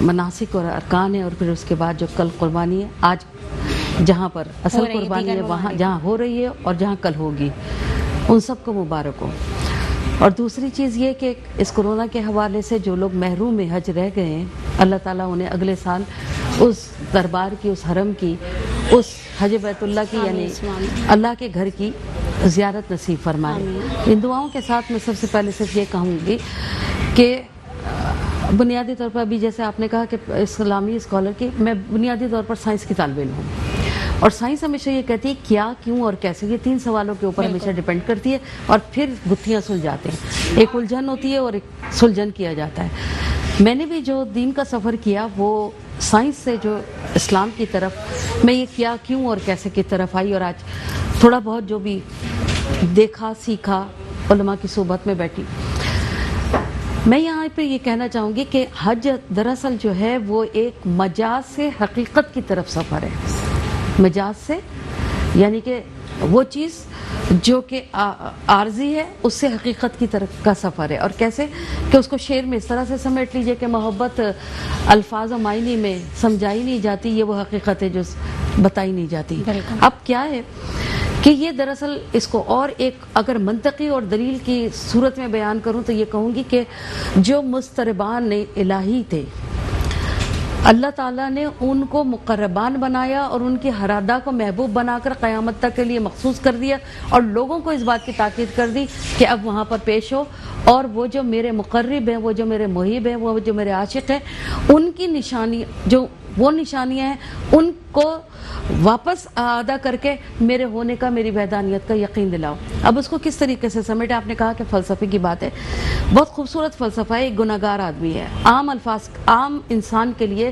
مناسک اور ارکان ہیں، اور پھر اس کے بعد جو کل قربانی ہے، آج جہاں پر اصل قربانی ہے وہاں جہاں ہو رہی ہے اور جہاں کل ہوگی، ان سب کو مبارک ہو۔ اور دوسری چیز یہ کہ اس کورونا کے حوالے سے جو لوگ محروم حج رہ گئے ہیں، اللہ تعالیٰ انہیں اگلے سال اس دربار کی، اس حرم کی، اس حج بیت اللہ کی، یعنی اللہ کے گھر کی زیارت نصیب فرمائے۔ ان دعاؤں کے ساتھ میں سب سے پہلے صرف یہ کہوں گی کہ بنیادی طور پر ابھی جیسے آپ نے کہا کہ اسلامی اسکالر کی، میں بنیادی طور پر سائنس کی طالب علم ہوں، اور سائنس ہمیشہ یہ کہتی ہے کیا، کیوں اور کیسے، یہ 3 سوالوں کے اوپر ہمیشہ ڈیپینڈ کرتی ہے، اور پھر گتھیاں سلجھاتے ہیں، ایک الجھن ہوتی ہے اور ایک سلجھن کیا جاتا ہے۔ میں نے بھی جو دین کا سفر کیا وہ سائنس سے جو اسلام کی طرف میں یہ کیا، کیوں اور کیسے کی طرف آئی، اور آج تھوڑا بہت جو بھی دیکھا سیکھا علماء کی صحبت میں بیٹھی۔ میں یہاں پہ یہ کہنا چاہوں گی کہ حج دراصل جو ہے وہ ایک مجاز سے حقیقت کی طرف سفر ہے۔ مجاز سے یعنی کہ وہ چیز جو کہ عارضی ہے اس سے حقیقت کی طرف کا سفر ہے، اور کیسے کہ اس کو شعر میں اس طرح سے سمیٹ لیجئے کہ محبت الفاظ و معنی میں سمجھائی نہیں جاتی، یہ وہ حقیقت ہے جو بتائی نہیں جاتی۔ اب کیا ہے کہ یہ دراصل اس کو اور ایک اگر منطقی اور دلیل کی صورت میں بیان کروں تو یہ کہوں گی کہ جو مستربان الہی تھے، اللہ تعالیٰ نے ان کو مقربان بنایا اور ان کی ہرادا کو محبوب بنا کر قیامت تک کے لیے مخصوص کر دیا، اور لوگوں کو اس بات کی تاکید کر دی کہ اب وہاں پر پیش ہو، اور وہ جو میرے مقرب ہیں، وہ جو میرے محب ہیں، وہ جو میرے عاشق ہیں، ان کی نشانی جو وہ نشانیاں ہیں ان کو واپس ادا کر کے میرے ہونے کا، میری وحدانیت کا یقین دلاؤ۔ اب اس کو کس طریقے سے سمیٹے؟ آپ نے کہا کہ فلسفے کی بات ہے، بہت خوبصورت فلسفہ ہے۔ ایک گناہگار آدمی ہے، عام الفاظ، عام انسان کے لیے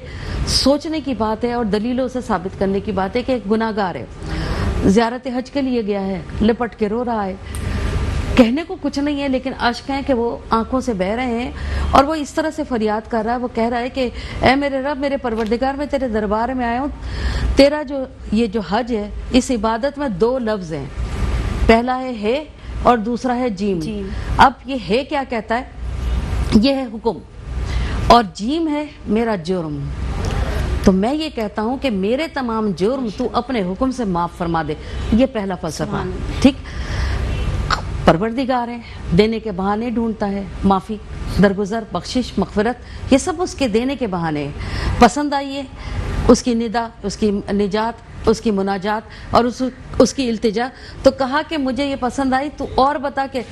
سوچنے کی بات ہے اور دلیلوں سے ثابت کرنے کی بات ہے کہ ایک گناہگار ہے، زیارت حج کے لیے گیا ہے، لپٹ کے رو رہا ہے، کہنے کو کچھ نہیں ہے لیکن اشک ہیں کہ وہ آنکھوں سے بہہ رہے ہیں، اور وہ اس طرح سے فریاد کر رہا ہے، وہ کہہ رہا ہے کہ اے میرے رب، میرے پروردگار، میں تیرے دربار میں آیا ہوں، تیرا جو یہ جو حج ہے، اس عبادت میں 2 لفظ ہیں، پہلا ہے اور دوسرا ہے جیم۔ اب یہ ہے کیا کہتا ہے؟ یہ ہے حکم، اور جیم ہے میرا جرم۔ تو میں یہ کہتا ہوں کہ میرے تمام جرم تو اپنے حکم سے معاف فرما دے، یہ پہلا فلسفہ، ٹھیک؟ پروردگار ہے، دینے کے بہانے ڈھونڈتا ہے، معافی، درگزر، بخشش، مغفرت، یہ سب اس کے دینے کے بہانے ہیں۔ پسند آئیے اس کی ندا، اس کی نجات، اس کی مناجات اور اس کی التجا، تو کہا کہ مجھے یہ پسند آئی، تو اور بتا کہ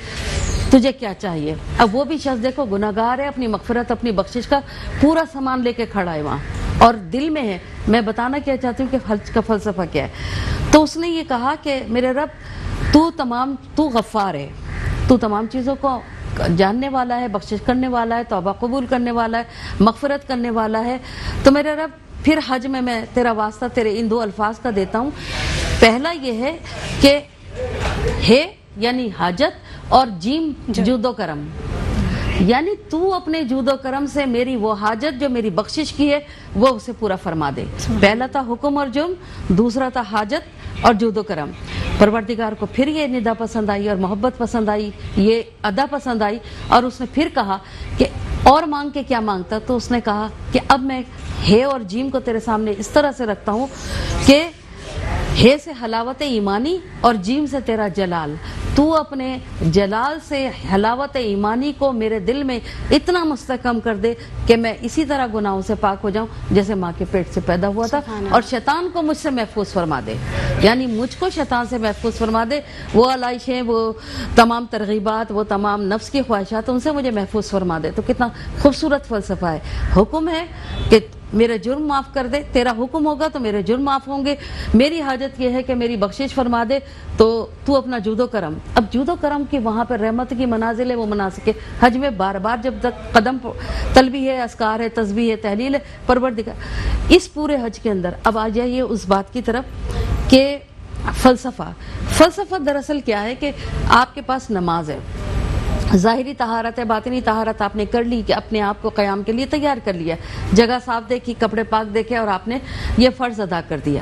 تجھے کیا چاہیے۔ اب وہ بھی شخص دیکھو گناہگار ہے، اپنی مغفرت، اپنی بخشش کا پورا سامان لے کے کھڑا ہے وہاں، اور دل میں ہے۔ میں بتانا کیا چاہتی ہوں کہ حج کا فلسفہ کیا ہے۔ تو اس نے یہ کہا کہ میرے رب، تو غفار ہے، تو تمام چیزوں کو جاننے والا ہے، بخشش کرنے والا ہے، توبہ قبول کرنے والا ہے، مغفرت کرنے والا ہے، تو میرے رب پھر حج میں تیرا واسطہ تیرے ان 2 الفاظ کا دیتا ہوں۔ پہلا یہ ہے کہ ہے یعنی حاجت، اور جیم جود و کرم، یعنی تو اپنے جود و کرم سے میری وہ حاجت جو میری بخشش کی ہے وہ اسے پورا فرما دے۔ پہلا تھا حکم اور جرم، دوسرا تھا حاجت اور جود و کرم۔ پروردگار کو پھر یہ ندا پسند آئی اور محبت پسند آئی، یہ ادا پسند آئی، اور اس نے پھر کہا کہ اور مانگ کے کیا مانگتا؟ تو اس نے کہا کہ اب میں ہے اور جیم کو تیرے سامنے اس طرح سے رکھتا ہوں کہ ہے سے حلاوت ایمانی اور جیم سے تیرا جلال، تو اپنے جلال سے حلاوت ایمانی کو میرے دل میں اتنا مستحکم کر دے کہ میں اسی طرح گناہوں سے پاک ہو جاؤں جیسے ماں کے پیٹ سے پیدا ہوا تھا، اور شیطان کو مجھ سے محفوظ فرما دے، یعنی مجھ کو شیطان سے محفوظ فرما دے، وہ علائشیں، وہ تمام ترغیبات، وہ تمام نفس کی خواہشات، ان سے مجھے محفوظ فرما دے۔ تو کتنا خوبصورت فلسفہ ہے۔ حکم ہے کہ میرے جرم معاف کر دے، تیرا حکم ہوگا تو میرے جرم معاف ہوں گے، میری حاجت یہ ہے کہ میری بخشش فرما دے، تو اپنا جود و کرم۔ اب جود و کرم کی وہاں پہ رحمت کی منازل ہے، وہ مناسک ہے حج میں بار بار جب تک قدم تلبیہ ہے، اذکار ہے، تسبیح ہے، تحلیل ہے، پروردگار اس پورے حج کے اندر۔ اب آ جائیے اس بات کی طرف کہ فلسفہ دراصل کیا ہے کہ آپ کے پاس نماز ہے، ظاہری طہارت ہے، باطنی طہارت آپ نے کر لی کہ اپنے آپ کو قیام کے لیے تیار کر لیا، جگہ صاف دیکھی، کپڑے پاک دیکھے، اور آپ نے یہ فرض ادا کر دیا،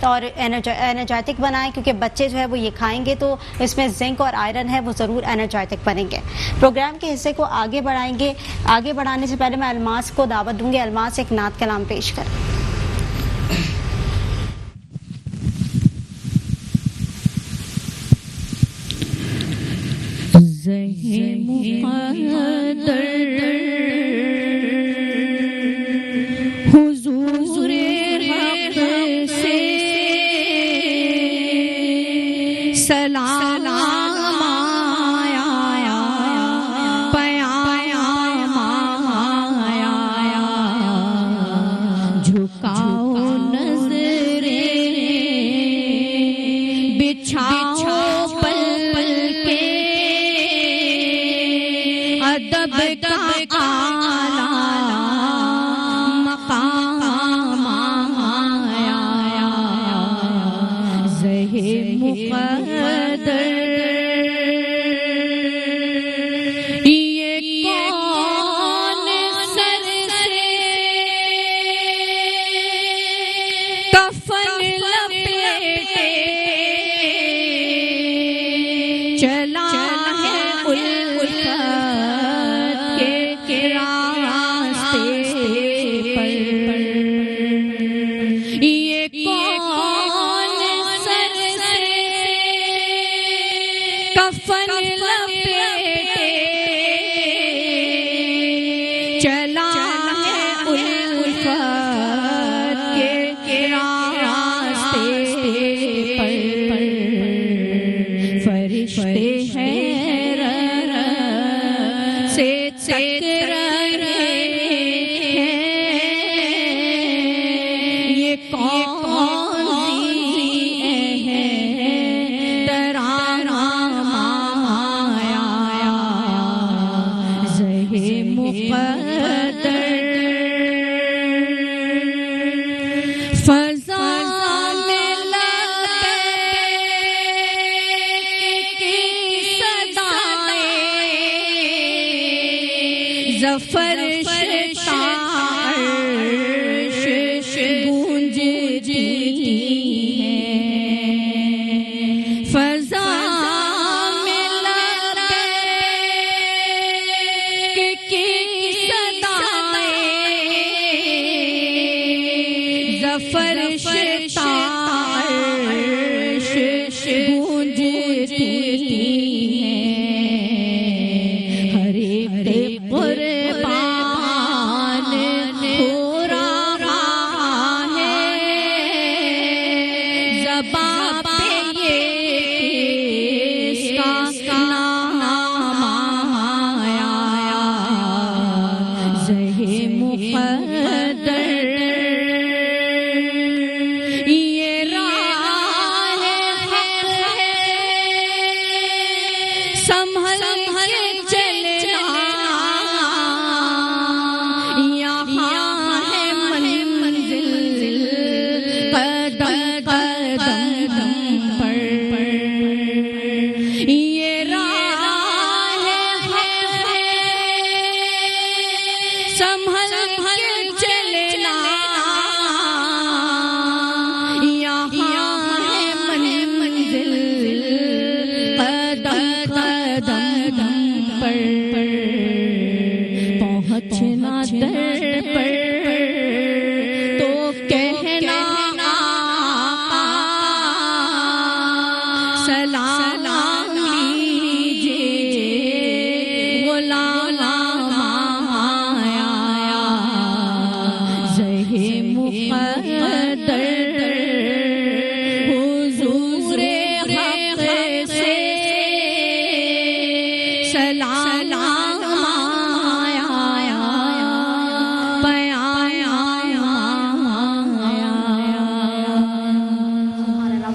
اور انرجیٹک بنائیں، کیونکہ بچے جو ہے وہ یہ کھائیں گے تو اس میں زنک اور آئرن ہے، وہ ضرور انرجیٹک بنیں گے۔ پروگرام کے حصے کو آگے بڑھائیں گے۔ آگے بڑھانے سے پہلے میں الماس کو دعوت دوں گی، الماس ایک نعت کلام پیش کریں۔ حضور حق سے سلام آیا، پیام آیا، جھکاؤ نظریں، بچھاؤ پل کے ادب کا اعلیٰ مقام آیا، زہ مقدر یہ کون سر سے کفن لپیٹے چلا ہے الفت کے راستے پر، یہ کون سر سے کفن لپیٹے چلا ہے الفت کے راستے پر، فرشتے حیرت سے تک رہے ہیں، یہ کون سی ہے ترانہ آیا، زہ مقدر فضا میں لبیک کی صدائیں، ظفر عرش گونجتی ہیں، فضا میں لبیک کی صدائیں، ظفر عرش گونجتی ہیں، ہر ایک قربان ہو رہا ہے، زباں پہ یہ اس کا نام آیا، زہ مقدر یہ راہ حق ہے، سنبھل کے چلنا، یہاں ہے منزل قدم قدم پر، یہ راہ حق ہے، سنبھل کے چلنا، یہاں ہے منزل قدم قدم پر، پہنچنا در پر تو کہنا آقا سلام لیجیے، غلام آیا، زہ مقدر حضور حق سے سلام آیا،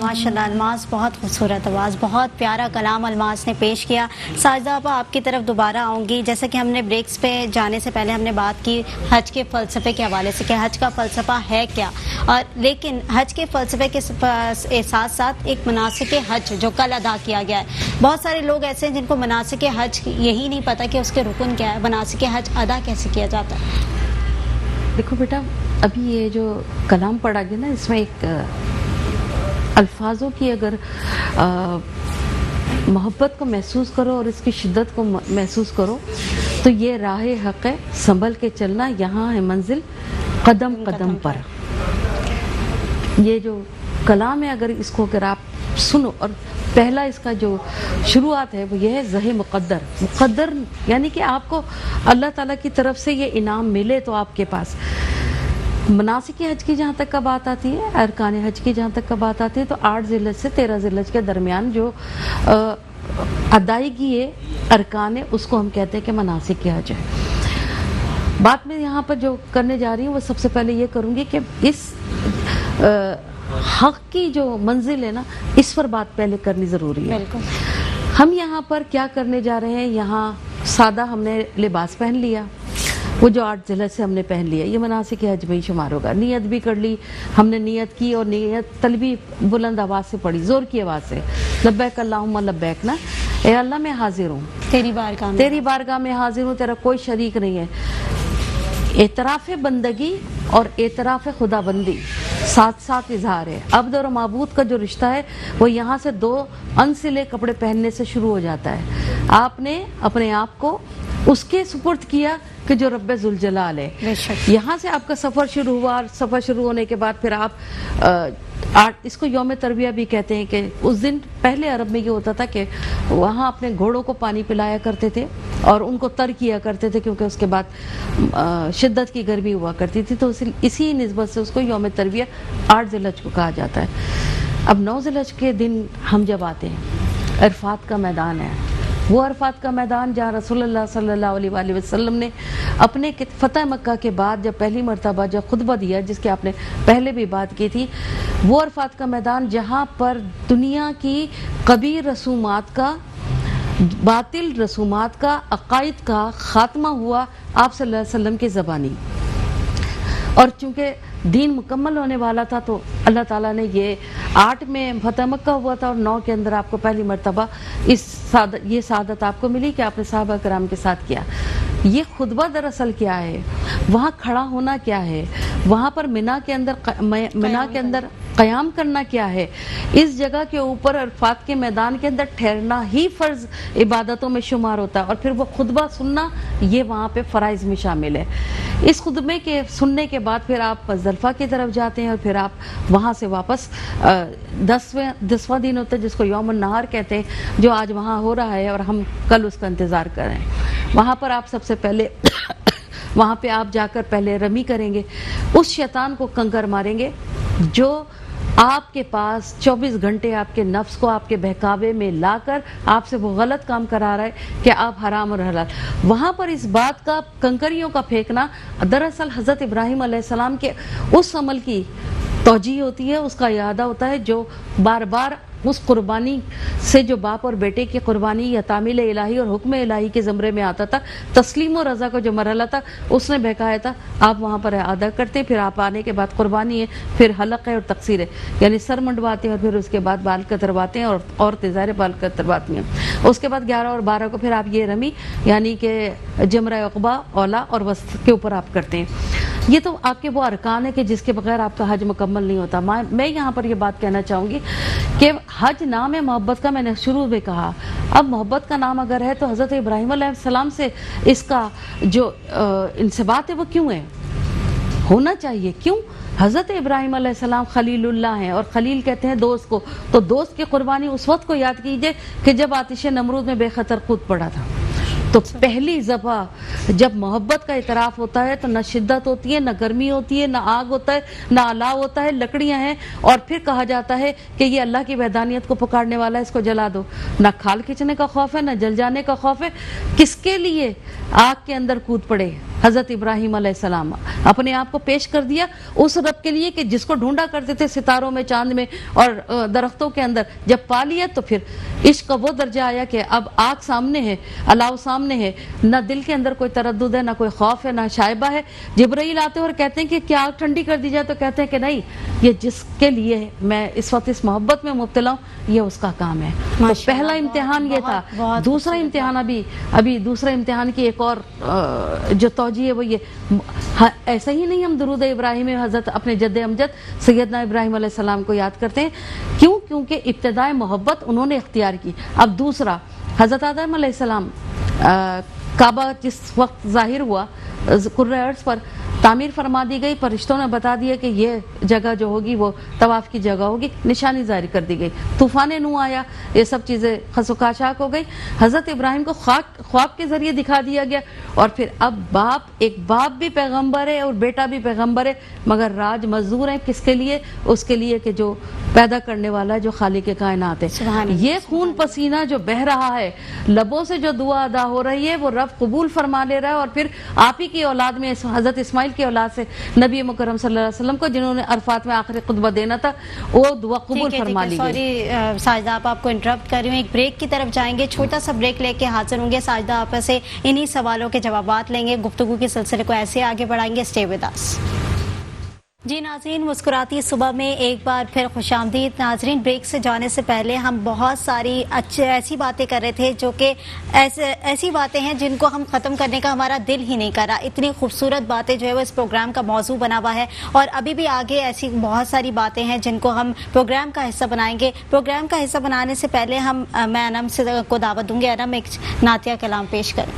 ماشاء اللہ الماس بہت خوبصورت آواز، بہت پیارا کلام الماس نے پیش کیا۔ ساجدہ آپا آپ کی طرف دوبارہ آؤں گی۔ جیسا کہ ہم نے بریکس پہ جانے سے پہلے ہم نے بات کی حج کے فلسفے کے حوالے سے کہ حج کا فلسفہ ہے کیا، اور لیکن حج کے فلسفے کے ساتھ ساتھ ایک مناسک حج جو کل ادا کیا گیا ہے، بہت سارے لوگ ایسے ہیں جن کو مناسک حج یہی نہیں پتہ کہ اس کے رکن کیا ہے، مناسک حج ادا کیسے کیا جاتا ہے۔ دیکھو بیٹا، ابھی یہ جو کلام پڑھا گیا نا، اس میں ایک الفاظوں کی اگر محبت کو محسوس کرو اور اس کی شدت کو محسوس کرو تو یہ راہ حق ہے، سنبھل کے چلنا، یہاں ہے منزل قدم قدم پر. یہ جو کلام ہے اگر اس کو اگر آپ سنو، اور پہلا اس کا جو شروعات ہے وہ یہ ہے زہ مقدر. مقدر یعنی کہ آپ کو اللہ تعالیٰ کی طرف سے یہ انعام ملے تو آپ کے پاس. مناسک حج کی جہاں تک کا بات آتی ہے، ارکان حج کی جہاں تک کا بات آتی ہے، تو 8 ذی الحج سے 13 ذی الحج کے درمیان جو ادائیگی ہے ارکان ہے، اس کو ہم کہتے ہیں کہ مناسک حج ہے. بات میں یہاں پر جو کرنے جا رہی ہوں وہ سب سے پہلے یہ کروں گی کہ اس حق کی جو منزل ہے نا، اس پر بات پہلے کرنی ضروری ہے. بالکل. ہم یہاں پر کیا کرنے جا رہے ہیں؟ یہاں سادہ ہم نے لباس پہن لیا، وہ جو 8 ذی الحج سے ہم نے پہن لیا، یہ مناسک حج میں ہی شمار ہوگا. نیت بھی کر لی ہم نے، نیت کی اور نیت تلبی بلند آواز سے پڑھی، زور کی آواز سے، لبیک اللہم لبیک نا، اے اللہ میں حاضر ہوں، تیری بارگاہ میں، تیری بارگاہ میں حاضر ہوں، تیرا کوئی شریک نہیں ہے. اعتراف بندگی اور اعتراف خدا بندی ساتھ ساتھ اظہار ہے. عبد اور معبود کا جو رشتہ ہے وہ یہاں سے 2 انسلے کپڑے پہننے سے شروع ہو جاتا ہے. آپ نے اپنے آپ کو اس کے سپرد کیا کہ جو رب ذوالجلال ہے. بے شک. یہاں سے آپ کا سفر شروع ہوا، اور سفر شروع ہونے کے بعد پھر آپ اس کو یوم تربیہ بھی کہتے ہیں کہ اس دن پہلے عرب میں یہ ہوتا تھا کہ وہاں اپنے گھوڑوں کو پانی پلایا کرتے تھے اور ان کو تر کیا کرتے تھے، کیونکہ اس کے بعد شدت کی گرمی ہوا کرتی تھی، تو اسی نسبت سے اس کو یوم تربیہ 8 ذی الحج کو کہا جاتا ہے. اب 9 ذی الحج کے دن ہم جب آتے ہیں، عرفات کا میدان ہے، وہ عرفات کا میدان جہاں رسول اللہ صلی اللہ علیہ وآلہ وسلم نے اپنے فتح مکہ کے بعد جب پہلی مرتبہ جب خطبہ دیا، جس کے آپ نے پہلے بھی بات کی تھی، وہ عرفات کا میدان جہاں پر دنیا کی قبیح رسومات کا، باطل رسومات کا، عقائد کا خاتمہ ہوا آپ صلی اللہ علیہ وسلم کی زبانی. اور چونکہ دین مکمل ہونے والا تھا تو اللہ تعالیٰ نے یہ 8 میں فتح مکہ ہوا تھا اور 9 کے اندر آپ کو پہلی مرتبہ یہ سعادت آپ کو ملی کہ آپ نے صحابہ کرام کے ساتھ کیا. یہ خطبہ دراصل کیا ہے، وہاں کھڑا ہونا کیا ہے، وہاں پر منا کے اندر قیام کرنا کیا ہے، اس جگہ کے اوپر عرفات کے میدان کے اندر ٹھہرنا ہی فرض عبادتوں میں شمار ہوتا ہے، اور پھر وہ خطبہ سننا یہ وہاں پہ فرائض میں شامل ہے. اس خطبے کے سننے کے بعد پھر آپ مزدلفہ کی طرف جاتے ہیں اور پھر آپ وہاں سے واپس 10واں دن ہوتا ہے جس کو یوم النہار کہتے ہیں، جو آج وہاں ہو رہا ہے اور ہم کل اس کا انتظار کر رہے ہیں. وہاں پر آپ سب سے پہلے وہاں پہ آپ جا کر پہلے رمی کریں گے، اس شیطان کو کنکر ماریں گے جو آپ کے پاس 24 گھنٹے آپ کے نفس کو آپ کے بہکاوے میں لا کر آپ سے وہ غلط کام کرا رہا ہے کہ آپ حرام اور حلال. وہاں پر اس بات کا، کنکریوں کا پھینکنا دراصل حضرت ابراہیم علیہ السلام کے اس عمل کی توجیہ ہوتی ہے، اس کا اعادہ ہوتا ہے جو بار بار اس قربانی سے، جو باپ اور بیٹے کی قربانی یا تعمیل الہی اور حکم الہی کے زمرے میں آتا تھا، تسلیم و رضا کا جو مرحلہ تھا اس نے بہکایا تھا، آپ وہاں پر اعادہ کرتے. پھر آپ آنے کے بعد قربانی ہے، پھر حلق ہے اور تقصیر ہے، یعنی سر منڈواتے ہیں اور پھر اس کے بعد بال کترواتے ہیں، اور عورتیں ظاہر بال کترواتی ہیں. اس کے بعد 11 اور 12 کو پھر آپ یہ رمی یعنی کہ جمرہ عقبہ، اولا اور وسط کے اوپر آپ کرتے ہیں. یہ تو آپ کے وہ ارکان ہے کہ جس کے بغیر آپ کا حج مکمل نہیں ہوتا. میں یہاں پر یہ بات کہنا چاہوں گی کہ حج نام ہے محبت کا، میں نے شروع میں کہا. اب محبت کا نام اگر ہے تو حضرت ابراہیم علیہ السلام سے اس کا جو انسبات ہے وہ کیوں ہے، ہونا چاہیے. کیوں؟ حضرت ابراہیم علیہ السلام خلیل اللہ ہیں، اور خلیل کہتے ہیں دوست کو. تو دوست کی قربانی اس وقت کو یاد کیجئے کہ جب آتش نمرود میں بے خطر کود پڑا تھا. تو پہلی ذبح جب محبت کا اعتراف ہوتا ہے تو نہ شدت ہوتی ہے، نہ گرمی ہوتی ہے، نہ آگ ہوتا ہے، نہ الاؤ ہوتا ہے، لکڑیاں ہیں، اور پھر کہا جاتا ہے کہ یہ اللہ کی وحدانیت کو پکارنے والا ہے، اس کو جلا دو. نہ کھال کھینچنے کا خوف ہے، نہ جل جانے کا خوف ہے. کس کے لیے آگ کے اندر کود پڑے حضرت ابراہیم علیہ السلام؟ اپنے آپ کو پیش کر دیا اس رب کے لیے کہ جس کو ڈھونڈا کرتے تھے ستاروں میں، چاند میں اور درختوں کے اندر. جب پا لیا تو پھر عشق کا وہ درجہ آیا کہ اب آگ سامنے ہے، الاؤ سامنے ہے، نہ دل کے اندر کوئی تردد ہے، نہ کوئی خوف ہے، نہ شائبہ ہے. جبرائیل آتے اور کہتے ہیں کہ کیا آگ ٹھنڈی کر دی جائے، تو کہتے ہیں کہ نہیں، یہ جس کے لیے میں اس وقت اس محبت میں مبتلا ہوں یہ اس کا کام ہے. تو پہلا امتحان یہ تھا. دوسرا امتحان ابھی دوسرا امتحان کی ایک اور جو توجہ توجیہ ہے وہ یہ ایسا ہی نہیں ہم درود ابراہیم حضرت اپنے جد امجد سیدنا ابراہیم علیہ السلام کو یاد کرتے ہیں. کیونکہ ابتدائے محبت انہوں نے اختیار کی. اب دوسرا حضرت آدم علیہ السلام کعبہ جس وقت ظاہر ہوا کرۂ ارض پر تعمیر فرما دی گئی, فرشتوں نے بتا دیا کہ یہ جگہ جو ہوگی وہ طواف کی جگہ ہوگی, نشانی ظاہر کر دی گئی, طوفان نوح آیا, یہ سب چیزیں خس و خاشاک ہو گئی. حضرت ابراہیم کو خواب کے ذریعے دکھا دیا گیا, اور پھر اب ایک باپ بھی پیغمبر ہے اور بیٹا بھی پیغمبر ہے, مگر راج مزدور ہیں کس کے لیے؟ اس کے لیے کہ جو پیدا کرنے والا جو خالق کائنات ہے. یہ خون پسینہ جو بہ رہا ہے, لبوں سے جو دعا ادا ہو رہی ہے وہ رب قبول فرما لے رہا ہے, اور پھر آپ ہی کی اولاد میں حضرت اسماعیل کی اولاد سے نبی مکرم صلی اللہ علیہ وسلم کو جنہوں نے عرفات میں آخری خطبہ دینا تھا وہ دعا قبول فرما لی گئی. سوری ساجدہ آپ کو انٹرپٹ کر رہی ہوں, ایک بریک کی طرف جائیں گے, چھوٹا سا بریک لے کے حاضر ہوں گے. ساجدہ آپ سے انہی سوالوں کے جوابات لیں گے, گفتگو کے سلسلے کو ایسے آگے بڑھائیں گے. Stay with us. جی ناظرین, مسکراتی صبح میں ایک بار پھر خوش آمدید. ناظرین, بریک سے جانے سے پہلے ہم بہت ساری ایسی باتیں کر رہے تھے جو کہ ایسی باتیں ہیں جن کو ہم ختم کرنے کا ہمارا دل ہی نہیں کر رہا. اتنی خوبصورت باتیں جو ہے وہ اس پروگرام کا موضوع بنا ہوا ہے, اور ابھی بھی آگے ایسی بہت ساری باتیں ہیں جن کو ہم پروگرام کا حصہ بنائیں گے. پروگرام کا حصہ بنانے سے پہلے میں انم سے کو دعوت دوں گی. انم ایک نعتیہ کلام پیش کریں.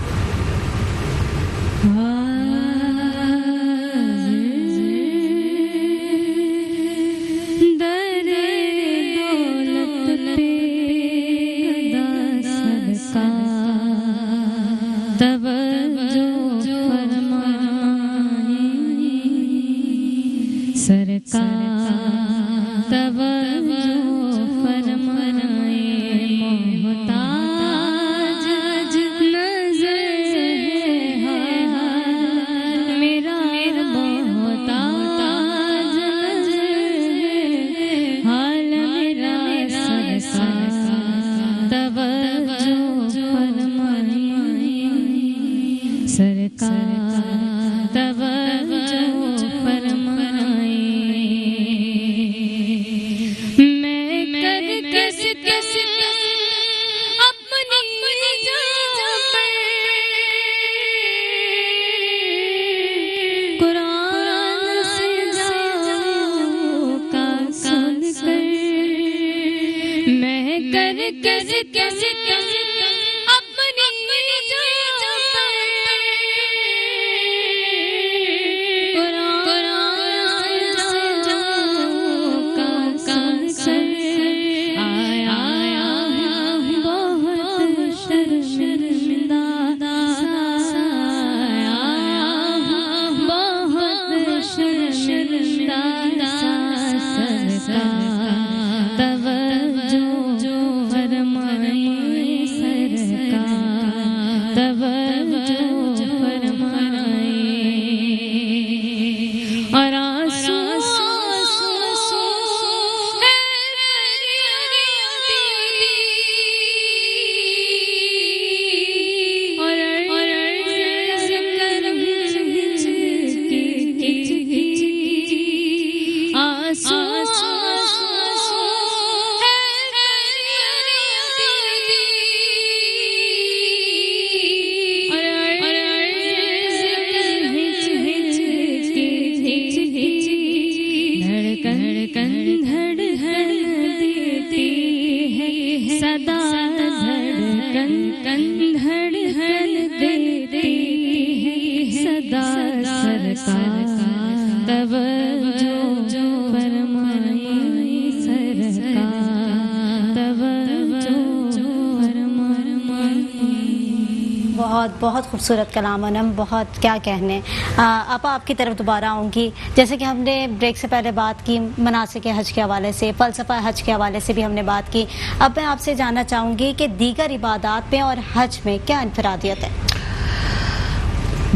بہت خوبصورت کلام انم, بہت کیا کہنے. آپا آپ کی طرف دوبارہ آؤں گی. جیسے کہ ہم نے بریک سے پہلے بات کی مناسک حج کے حوالے سے, فلسفہ حج کے حوالے سے بھی ہم نے بات کی. اب میں آپ سے جاننا چاہوں گی کہ دیگر عبادات میں اور حج میں کیا انفرادیت ہے؟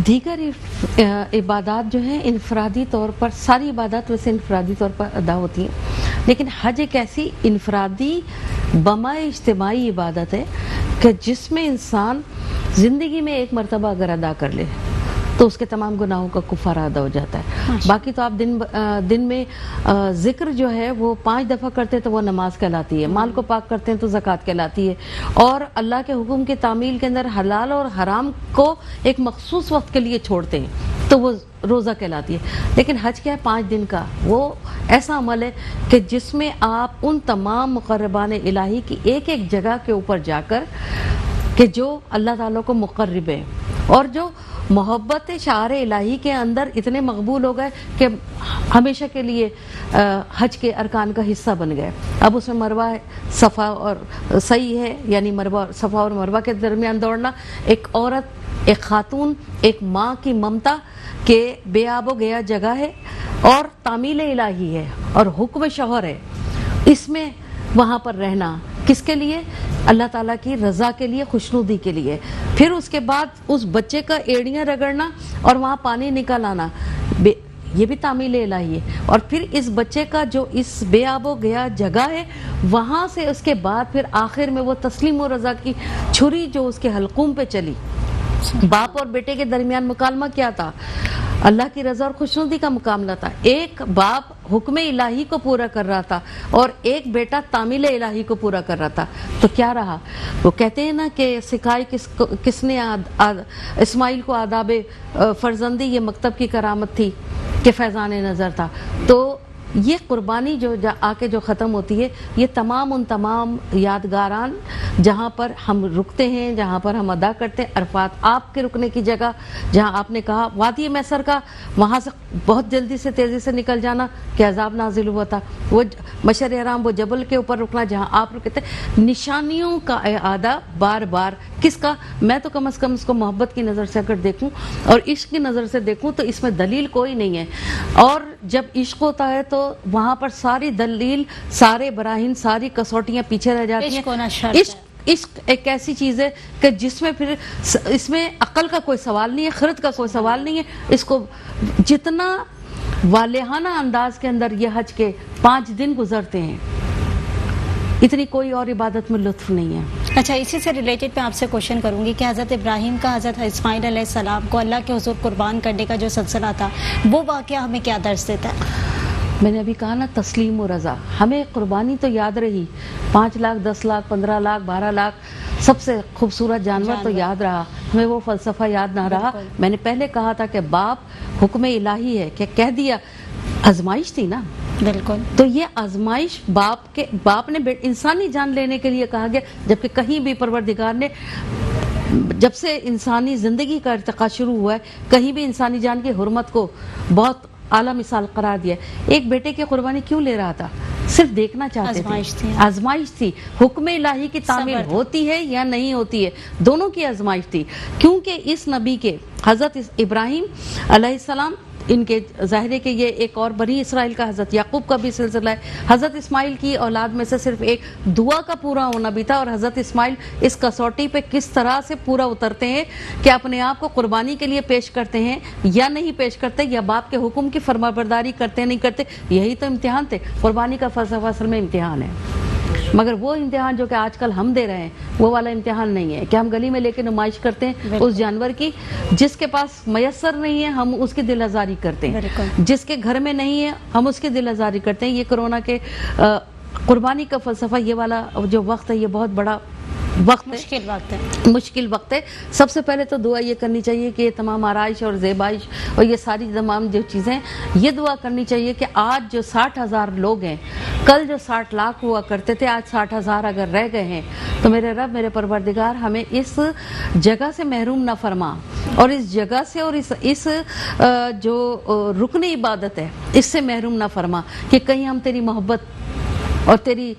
دیگر عبادات جو ہیں انفرادی طور پر, ساری عبادات ویسے انفرادی طور پر ادا ہوتی ہیں, لیکن حج ایک ایسی انفرادی بما اجتماعی عبادت ہے کہ جس میں انسان زندگی میں ایک مرتبہ اگر ادا کر لے تو اس کے تمام گناہوں کا کفارہ ادا ہو جاتا ہے. باقی تو آپ دن میں ذکر جو ہے وہ 5 دفعہ کرتے تو وہ نماز کہلاتی ہے, مال کو پاک کرتے ہیں تو زکوٰۃ کہلاتی ہے, اور اللہ کے حکم کی تعمیل کے اندر حلال اور حرام کو ایک مخصوص وقت کے لیے چھوڑتے ہیں تو وہ روزہ کہلاتی ہے. لیکن حج کیا ہے 5 دن کا, وہ ایسا عمل ہے کہ جس میں آپ ان تمام مقربان الہی کی ایک ایک جگہ کے اوپر جا کر کہ جو اللہ تعالیٰ کو مقرب ہے اور جو محبت شعار الہی کے اندر اتنے مقبول ہو گئے کہ ہمیشہ کے لیے حج کے ارکان کا حصہ بن گئے. اب اس میں مروہ صفا اور سعی ہے, یعنی صفا اور مروہ کے درمیان دوڑنا, ایک عورت, ایک خاتون, ایک ماں کی ممتا کہ بے آب و گیا جگہ ہے اور تعمیل الہی ہے اور حکم شوہر ہے, اس میں وہاں پر رہنا کس کے لیے؟ اللہ تعالیٰ کی رضا کے لیے, خوشنودی کے لیے. پھر اس کے بعد اس بچے کا ایڑیاں رگڑنا اور وہاں پانی نکال آنا, یہ بھی تعمیل الہی ہے. اور پھر اس بچے کا جو اس بے آب و گیا جگہ ہے وہاں سے اس کے بعد پھر آخر میں وہ تسلیم و رضا کی چھری جو اس کے حلقوم پہ چلی. باپ اور بیٹے کے درمیان مکالمہ کیا تھا؟ اللہ کی رضا اور خوشنودی کا مکالمہ تھا. ایک باپ حکم الہی کو پورا کر رہا تھا اور ایک بیٹا تعمیل الہی کو پورا کر رہا تھا. تو کیا رہا؟ وہ کہتے ہیں نا کہ سکھائی کس نے اسماعیل کو آداب فرزندی, یہ مکتب کی کرامت تھی کہ فیضان نظر تھا. تو یہ قربانی جو آ کے جو ختم ہوتی ہے, یہ تمام یادگاران جہاں پر ہم رکتے ہیں, جہاں پر ہم ادا کرتے ہیں, عرفات آپ کے رکنے کی جگہ جہاں آپ نے کہا وادی میسر کا, وہاں سے بہت جلدی سے تیزی سے نکل جانا کہ عذاب نازل ہوا تھا, وہ مشعر حرام, وہ جبل کے اوپر رکنا جہاں آپ رکے تھے. نشانیوں کا اعادہ بار بار کس کا؟ میں تو کم از کم اس کو محبت کی نظر سے اگر دیکھوں اور عشق کی نظر سے دیکھوں تو اس میں دلیل کوئی نہیں ہے. اور جب عشق ہوتا ہے تو وہاں پر ساری دلیل, سارے براہین, ساری کسوٹیاں پیچھے رہ جاتی ہیں. عشق ایک ایسی چیز ہے کہ جس میں پھر اس میں عقل کا کوئی سوال نہیں ہے, خرد کا کوئی سوال نہیں ہے. اس کو جتنا والہانہ انداز کے اندر یہ حج کے 5 دن گزرتے ہیں, اتنی کوئی اور عبادت میں لطف نہیں ہے. اچھا, اسی سے ریلیٹڈ میں آپ سے کوشچن کروں گی کہ حضرت ابراہیم کا حضرت اسماعیل علیہ السلام کو اللہ کے حضور قربان کرنے کا جو سلسلہ تھا, وہ واقعہ ہمیں کیا درس دیتا ہے؟ میں نے ابھی کہا نا تسلیم و رضا. ہمیں قربانی تو یاد رہی, 5 لاکھ, 10 لاکھ, 15 لاکھ, 12 لاکھ, سب سے خوبصورت جانور تو یاد رہا, ہمیں وہ فلسفہ یاد نہ رہا. میں نے پہلے کہا تھا کہ باپ حکم الہی ہے کہ کہہ دیا, آزمائش تھی نا. بالکل. تو یہ آزمائش باپ نے انسانی جان لینے کے لیے کہا گیا, جبکہ کہیں بھی پروردگار نے جب سے انسانی زندگی کا ارتقا شروع ہوا ہے کہیں بھی انسانی جان کی حرمت کو بہت اعلیٰ مثال قرار دیا. ایک بیٹے کی قربانی کیوں لے رہا تھا؟ صرف دیکھنا چاہتے تھے. آزمائش تھی. حکم الہی کی تعمیل ہوتی ہے یا نہیں ہوتی ہے, دونوں کی آزمائش تھی. کیونکہ اس نبی کے حضرت ابراہیم علیہ السلام, ان کے ظاہر ہے کہ یہ ایک اور بنی اسرائیل کا حضرت یعقوب کا بھی سلسلہ ہے. حضرت اسماعیل کی اولاد میں سے صرف ایک دعا کا پورا ہونا بھی تھا, اور حضرت اسماعیل اس کسوٹی پہ کس طرح سے پورا اترتے ہیں کہ اپنے آپ کو قربانی کے لیے پیش کرتے ہیں یا نہیں پیش کرتے, یا باپ کے حکم کی فرمانبرداری کرتے نہیں کرتے. یہی تو امتحان تھے. قربانی کا فلسفہ اصل میں امتحان ہے, مگر وہ امتحان جو کہ آج کل ہم دے رہے ہیں وہ والا امتحان نہیں ہے کہ ہم گلی میں لے کے نمائش کرتے ہیں اس جانور کی جس کے پاس میسر نہیں ہے, ہم اس کی دل آزاری کرتے ہیں. جس کے گھر میں نہیں ہے ہم اس کی دل آزاری کرتے ہیں. یہ کرونا کے قربانی کا فلسفہ, یہ والا جو وقت ہے, یہ بہت بڑا وقت ہے, مشکل وقت ہے. سب سے پہلے تو دعا یہ کرنی چاہیے کہ یہ تمام آرائش اور زیبائش اور یہ ساری تمام جو چیزیں, یہ دعا کرنی چاہیے کہ آج جو 60,000 لوگ ہیں, کل جو 60 لاکھ ہوا کرتے تھے, آج 60,000 اگر رہ گئے ہیں تو میرے رب, میرے پروردگار, ہمیں اس جگہ سے محروم نہ فرما, اور اس جگہ سے اور اس جو رکن عبادت ہے اس سے محروم نہ فرما کہ کہیں ہم تیری محبت اور تیری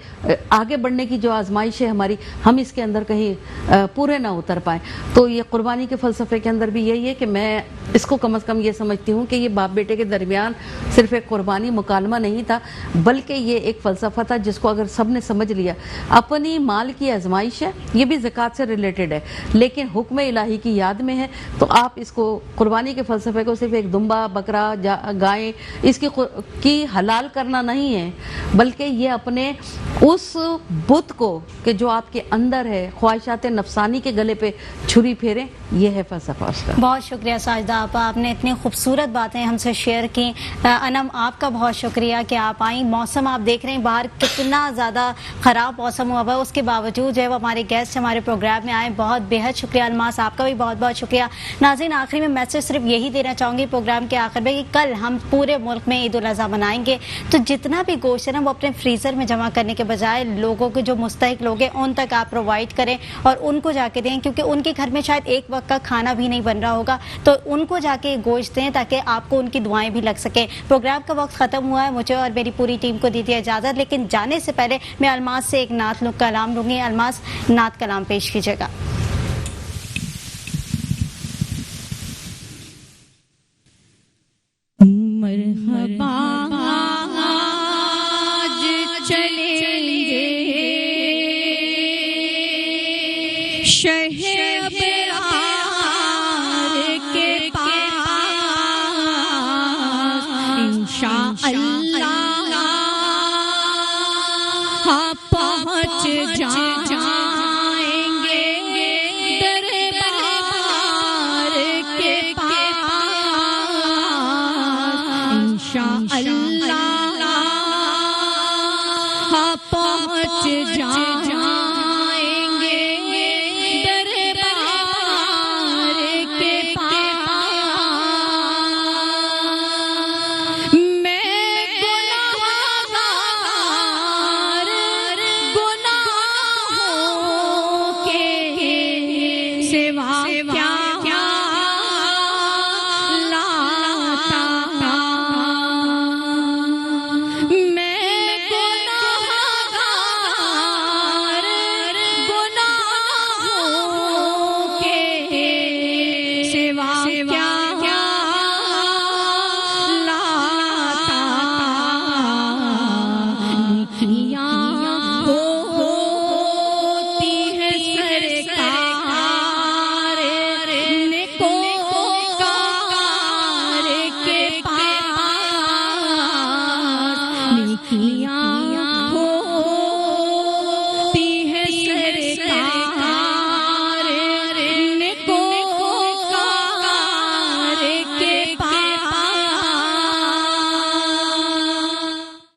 آگے بڑھنے کی جو آزمائش ہے ہماری, ہم اس کے اندر کہیں پورے نہ اتر پائیں. تو یہ قربانی کے فلسفے کے اندر بھی یہی ہے کہ میں اس کو کم از کم یہ سمجھتی ہوں کہ یہ باپ بیٹے کے درمیان صرف ایک قربانی مکالمہ نہیں تھا, بلکہ یہ ایک فلسفہ تھا جس کو اگر سب نے سمجھ لیا. اپنی مال کی آزمائش ہے, یہ بھی زکوٰۃ سے ریلیٹڈ ہے, لیکن حکم الہی کی یاد میں ہے. تو آپ اس کو قربانی کے فلسفے کو صرف ایک دمبا, بکرا, گائیں اس کی حلال کرنا نہیں ہے, بلکہ یہ اپنے اس بت کو کہ جو آپ کے اندر ہے, خواہشات نفسانی کے گلے پہ چھری پھیریں, یہ ہے فلسفہ اس کا۔ بہت شکریہ ساجدہ آپا، آپ نے اتنی خوبصورت باتیں ہم سے شیئر کی۔ انم آپ کا بہت شکریہ کہ آپ آئیں۔ موسم آپ دیکھ رہے ہیں باہر کتنا زیادہ خراب موسم ہوا ہوا ہے، اس کے باوجود جو ہے وہ ہمارے گیسٹ ہمارے پروگرام میں آئے، بہت بےحد شکریہ۔ الماس آپ کا بھی بہت بہت شکریہ۔ ناظرین آخری میں میسج صرف یہی دینا چاہوں گی پروگرام کے آخر میں کہ کل ہم پورے ملک میں عید الاضحیٰ منائیں گے، تو جتنا بھی گوشت ہے نا وہ اپنے فریزر میں جمع کرنے کے بجائے لوگوں کے جو مستحق لوگ ہیں ان تک آپ پرووائڈ کریں اور ان کو جا کے دیں، کیونکہ ان کے گھر میں شاید ایک وقت کا کھانا بھی نہیں بن رہا ہوگا، تو ان کو جا کے گوشت دیں تاکہ آپ کو ان کی دعائیں بھی لگ سکیں۔ پروگرام کا وقت ختم ہوا ہے، مجھے اور میری پوری ٹیم کو دیتی ہے اجازت، لیکن جانے سے پہلے میں الماس سے ایک نعت کلام لوں گی۔ الماس نعت کلام پیش کیجیے گا۔ مرحبا آج چلیں گے شہر ابرار کے پاس، انشاءاللہ پہنچ جائیں گے دربار کے پاس، انشاءاللہ